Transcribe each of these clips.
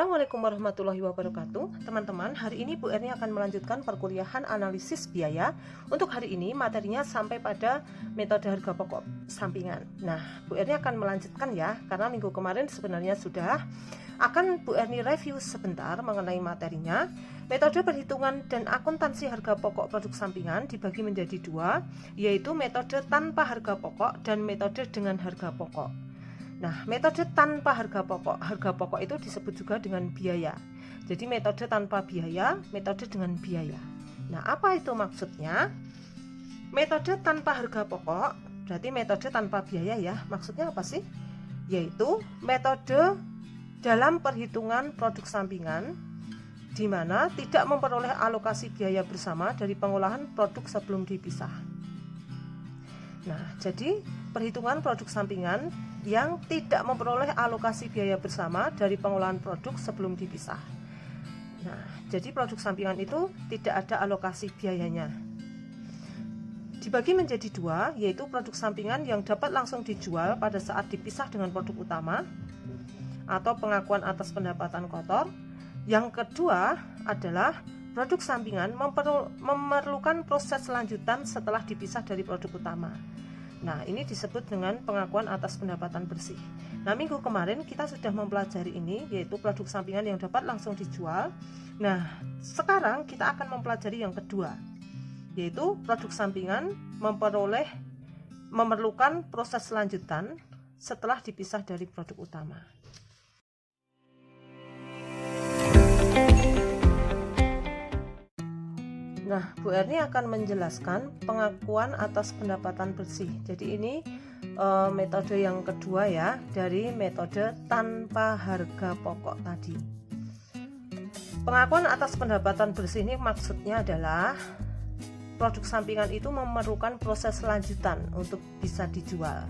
Assalamualaikum warahmatullahi wabarakatuh. Teman-teman, hari ini Bu Erni akan melanjutkan perkuliahan analisis biaya. Untuk hari ini materinya sampai pada metode harga pokok sampingan. Nah, Bu Erni akan melanjutkan ya, karena minggu kemarin sebenarnya sudah. Akan Bu Erni review sebentar mengenai materinya. Metode perhitungan dan akuntansi harga pokok produk sampingan dibagi menjadi dua, yaitu metode tanpa harga pokok dan metode dengan harga pokok. Nah, metode tanpa harga pokok itu disebut juga dengan biaya. Jadi metode tanpa biaya, metode dengan biaya. Nah, apa itu maksudnya? Metode tanpa harga pokok, berarti metode tanpa biaya ya. Maksudnya apa sih? Yaitu metode dalam perhitungan produk sampingan di mana tidak memperoleh alokasi biaya bersama dari pengolahan produk sebelum dipisah. Nah, jadi perhitungan produk sampingan yang tidak memperoleh alokasi biaya bersama dari pengolahan produk sebelum dipisah. Nah, jadi produk sampingan itu tidak ada alokasi biayanya. Dibagi menjadi dua, yaitu produk sampingan yang dapat langsung dijual pada saat dipisah dengan produk utama atau pengakuan atas pendapatan kotor. Yang kedua adalah produk sampingan memerlukan proses lanjutan setelah dipisah dari produk utama. Nah, ini disebut dengan pengakuan atas pendapatan bersih. Nah, minggu kemarin kita sudah mempelajari ini, yaitu produk sampingan yang dapat langsung dijual. Nah, sekarang kita akan mempelajari yang kedua, yaitu produk sampingan memerlukan proses lanjutan setelah dipisah dari produk utama. Nah, Bu Erni akan menjelaskan pengakuan atas pendapatan bersih. Jadi ini metode yang kedua ya, dari metode tanpa harga pokok tadi. Pengakuan atas pendapatan bersih ini maksudnya adalah produk sampingan itu memerlukan proses lanjutan untuk bisa dijual.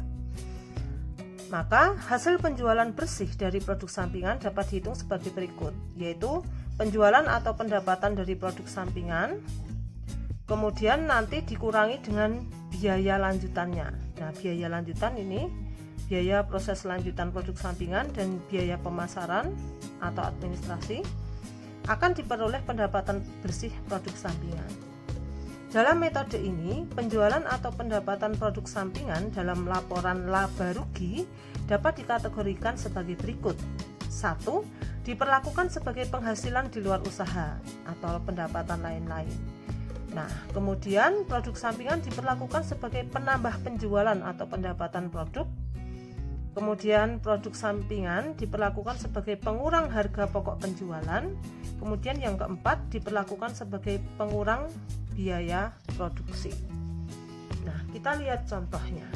Maka hasil penjualan bersih dari produk sampingan dapat dihitung sebagai berikut, yaitu penjualan atau pendapatan dari produk sampingan, kemudian nanti dikurangi dengan biaya lanjutannya. Nah, biaya lanjutan ini biaya proses lanjutan produk sampingan dan biaya pemasaran atau administrasi akan diperoleh pendapatan bersih produk sampingan. Dalam metode ini, penjualan atau pendapatan produk sampingan dalam laporan laba rugi dapat dikategorikan sebagai berikut. 1. Diperlakukan sebagai penghasilan di luar usaha atau pendapatan lain-lain. Nah, kemudian produk sampingan diperlakukan sebagai penambah penjualan atau pendapatan produk. Kemudian produk sampingan diperlakukan sebagai pengurang harga pokok penjualan. Kemudian yang keempat diperlakukan sebagai pengurang biaya produksi. Nah, kita lihat contohnya.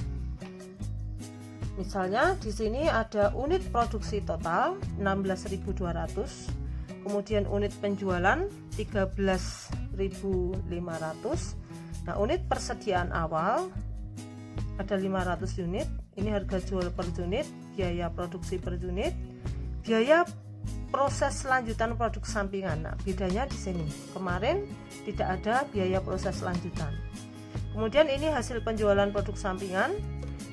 Misalnya di sini ada unit produksi total 16.200, kemudian unit penjualan 13.500. Nah, unit persediaan awal ada 500 unit. Ini harga jual per unit, biaya produksi per unit, biaya proses lanjutan produk sampingan. Nah, bedanya di sini. Kemarin tidak ada biaya proses lanjutan. Kemudian ini hasil penjualan produk sampingan.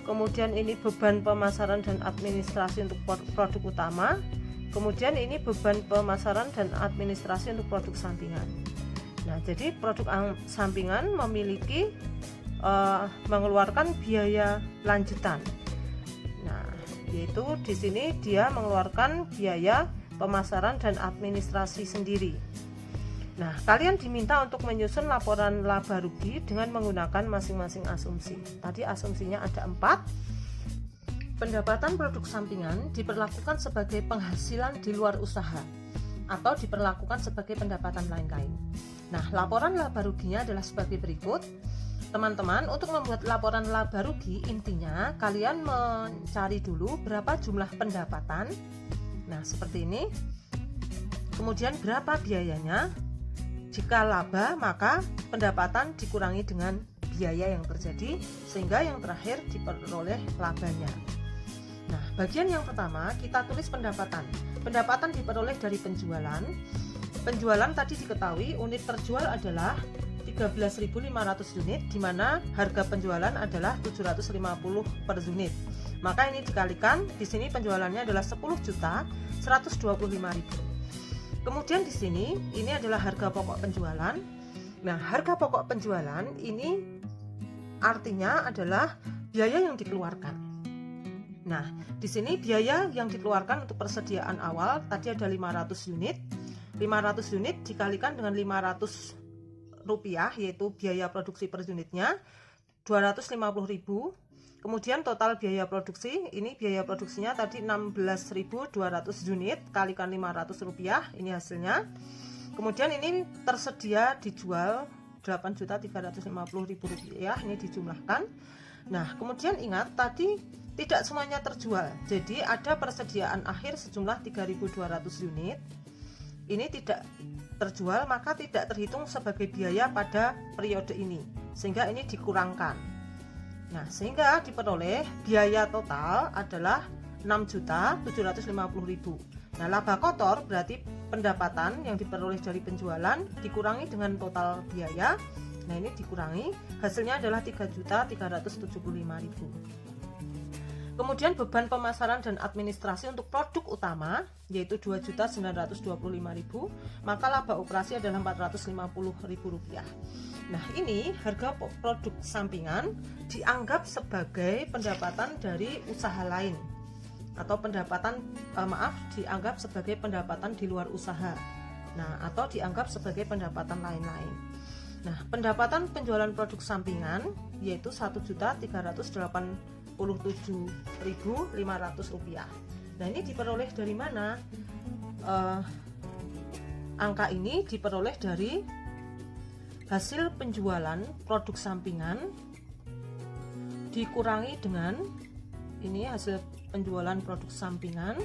Kemudian ini beban pemasaran dan administrasi untuk produk utama. Kemudian ini beban pemasaran dan administrasi untuk produk sampingan. Nah, jadi produk sampingan memiliki mengeluarkan biaya lanjutan. Nah, yaitu di sini dia mengeluarkan biaya pemasaran dan administrasi sendiri. Nah, kalian diminta untuk menyusun laporan laba rugi dengan menggunakan masing-masing asumsi. Tadi asumsinya ada 4. Pendapatan produk sampingan diperlakukan sebagai penghasilan di luar usaha atau diperlakukan sebagai pendapatan lain-lain. Nah, laporan laba ruginya adalah sebagai berikut. Teman-teman, untuk membuat laporan laba rugi, intinya kalian mencari dulu berapa jumlah pendapatan. Nah, seperti ini. Kemudian berapa biayanya? Jika laba, maka pendapatan dikurangi dengan biaya yang terjadi, sehingga yang terakhir diperoleh labanya. Nah, bagian yang pertama kita tulis pendapatan. Pendapatan diperoleh dari penjualan. Penjualan tadi diketahui unit terjual adalah 13.500 unit, di mana harga penjualan adalah 750 per unit. Maka ini dikalikan, di sini penjualannya adalah 10.125.000. Kemudian di sini ini adalah harga pokok penjualan. Nah, harga pokok penjualan ini artinya adalah biaya yang dikeluarkan. Nah, di sini biaya yang dikeluarkan untuk persediaan awal tadi ada 500 unit. 500 unit dikalikan dengan 500 rupiah, yaitu biaya produksi per unitnya 250.000. Kemudian total biaya produksi, ini biaya produksinya tadi 16.200 unit kalikan 500 rupiah, ini hasilnya. Kemudian ini tersedia dijual 8.350.000 rupiah, ini dijumlahkan. Nah, kemudian ingat tadi tidak semuanya terjual, jadi ada persediaan akhir sejumlah 3.200 unit. Ini tidak terjual, maka tidak terhitung sebagai biaya pada periode ini, sehingga ini dikurangkan. Nah, sehingga diperoleh biaya total adalah 6.750.000. Nah, laba kotor berarti pendapatan yang diperoleh dari penjualan dikurangi dengan total biaya. Nah, ini dikurangi, hasilnya adalah 3.375.000. Kemudian beban pemasaran dan administrasi untuk produk utama yaitu 2.925.000, maka laba operasi adalah 450.000 rupiah. Nah, ini harga produk sampingan dianggap sebagai pendapatan dari usaha lain atau dianggap sebagai pendapatan di luar usaha. Nah, atau dianggap sebagai pendapatan lain-lain. Nah, pendapatan penjualan produk sampingan yaitu 1.387.500 rupiah. Nah, ini diperoleh dari mana? Angka ini diperoleh dari hasil penjualan produk sampingan dikurangi dengan ini hasil penjualan produk sampingan,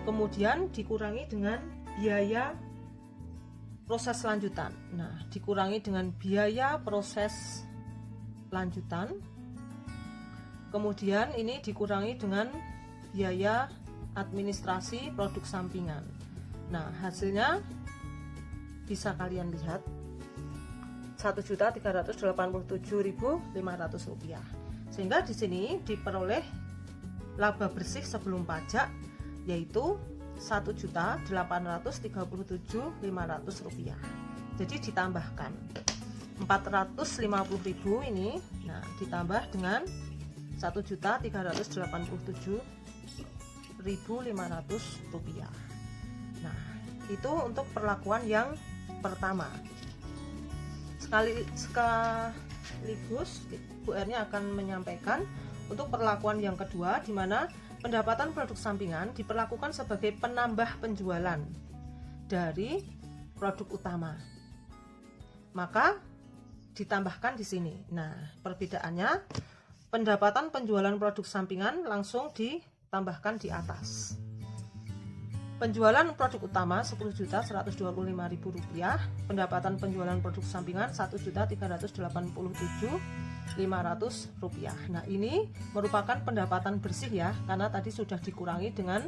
kemudian dikurangi dengan biaya proses lanjutan. Nah, dikurangi dengan biaya proses lanjutan, kemudian ini dikurangi dengan biaya administrasi produk sampingan. Nah, hasilnya bisa kalian lihat 1.387.500 rupiah. Sehingga di sini diperoleh laba bersih sebelum pajak yaitu 1.837.500 rupiah. Jadi ditambahkan 450.000 ini, nah ditambah dengan 1.387.500 rupiah. Nah, itu untuk perlakuan yang pertama. Sekaligus Bu Erni akan menyampaikan untuk perlakuan yang kedua, di mana pendapatan produk sampingan diperlakukan sebagai penambah penjualan dari produk utama. Maka ditambahkan di sini. Nah, perbedaannya pendapatan penjualan produk sampingan langsung ditambahkan di atas. Penjualan produk utama 10.125.000 rupiah, pendapatan penjualan produk sampingan 1.387.500 rupiah. Nah, ini merupakan pendapatan bersih ya, karena tadi sudah dikurangi dengan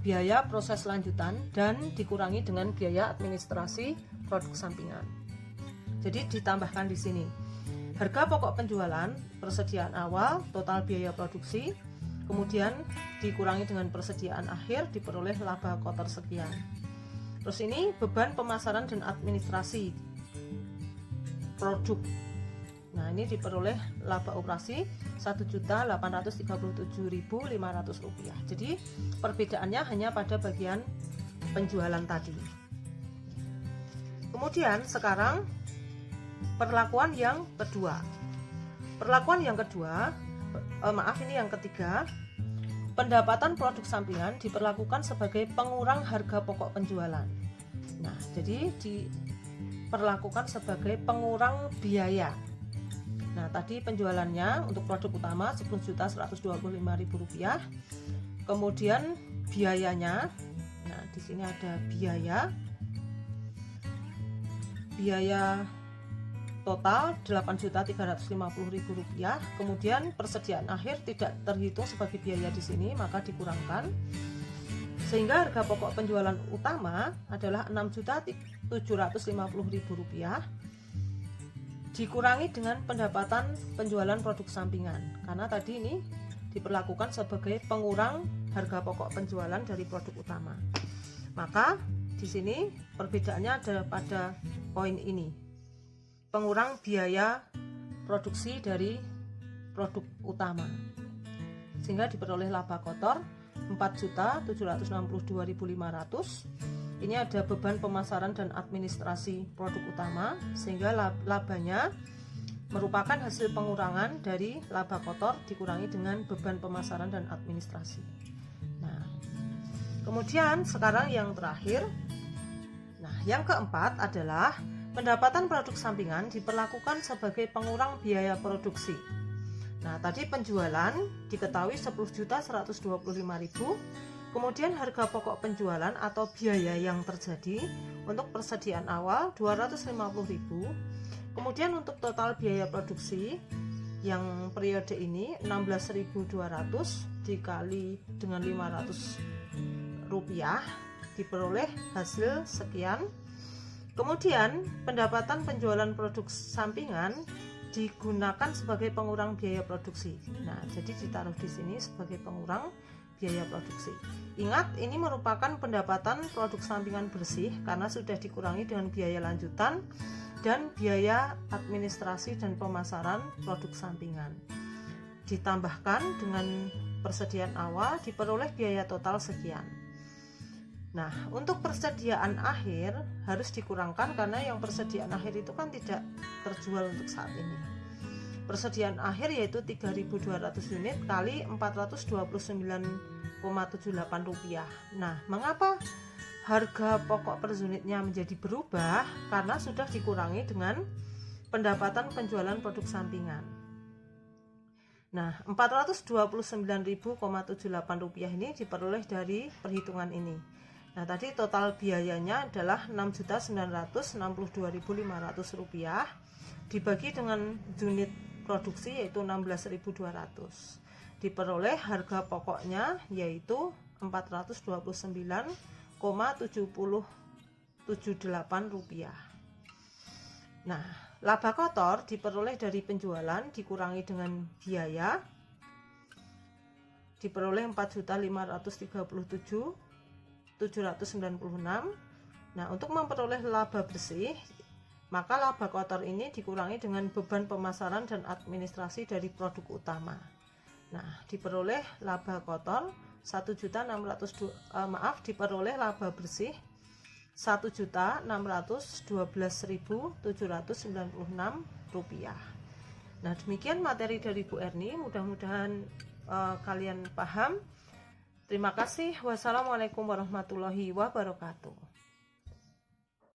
biaya proses lanjutan dan dikurangi dengan biaya administrasi produk sampingan. Jadi ditambahkan di sini harga pokok penjualan, persediaan awal, total biaya produksi, kemudian dikurangi dengan persediaan akhir, diperoleh laba kotor sekian. Terus ini beban pemasaran dan administrasi produk. Nah, ini diperoleh laba operasi 1.837.500 rupiah. Jadi perbedaannya hanya pada bagian penjualan tadi. Kemudian sekarang perlakuan yang kedua. Perlakuan yang kedua, ini yang ketiga. Pendapatan produk sampingan diperlakukan sebagai pengurang harga pokok penjualan. Nah, jadi diperlakukan sebagai pengurang biaya. Nah, tadi penjualannya untuk produk utama 10.125.000 rupiah. Kemudian biayanya, nah di sini ada biaya total 8.350.000 rupiah. Kemudian persediaan akhir tidak terhitung sebagai biaya di sini, maka dikurangkan. Sehingga harga pokok penjualan utama adalah 6.750.000 rupiah. Dikurangi dengan pendapatan penjualan produk sampingan, karena tadi ini diperlakukan sebagai pengurang harga pokok penjualan dari produk utama. Maka di sini perbedaannya ada pada poin ini, pengurang biaya produksi dari produk utama, sehingga diperoleh laba kotor 4.762.500. Ini ada beban pemasaran dan administrasi produk utama, sehingga labanya merupakan hasil pengurangan dari laba kotor dikurangi dengan beban pemasaran dan administrasi. Nah, kemudian sekarang yang terakhir, nah yang keempat adalah pendapatan produk sampingan diperlakukan sebagai pengurang biaya produksi. Nah, tadi penjualan diketahui 10.125.000, kemudian harga pokok penjualan atau biaya yang terjadi untuk persediaan awal 250.000, kemudian untuk total biaya produksi yang periode ini 16.200 dikali dengan 500 rupiah diperoleh hasil sekian. Kemudian pendapatan penjualan produk sampingan digunakan sebagai pengurang biaya produksi. Nah, jadi ditaruh di sini sebagai pengurang biaya produksi. Ingat, ini merupakan pendapatan produk sampingan bersih karena sudah dikurangi dengan biaya lanjutan dan biaya administrasi dan pemasaran produk sampingan. Ditambahkan dengan persediaan awal diperoleh biaya total sekian. Nah, untuk persediaan akhir harus dikurangkan karena yang persediaan akhir itu kan tidak terjual untuk saat ini. Persediaan akhir yaitu 3.200 unit kali 429,78 rupiah. Nah, mengapa harga pokok per unitnya menjadi berubah? Karena sudah dikurangi dengan pendapatan penjualan produk sampingan. Nah, 429.078 rupiah ini diperoleh dari perhitungan ini. Nah, tadi total biayanya adalah 6.962.500 rupiah dibagi dengan unit produksi yaitu 16.200. Diperoleh harga pokoknya yaitu 429,778 rupiah. Nah, laba kotor diperoleh dari penjualan dikurangi dengan biaya diperoleh 4.537.796. Nah, untuk memperoleh laba bersih, maka laba kotor ini dikurangi dengan beban pemasaran dan administrasi dari produk utama. Nah, diperoleh laba kotor diperoleh laba bersih 1.612.796 rupiah. Nah, demikian materi dari Bu Erni, mudah-mudahan kalian paham. Terima kasih. Wassalamualaikum warahmatullahi wabarakatuh.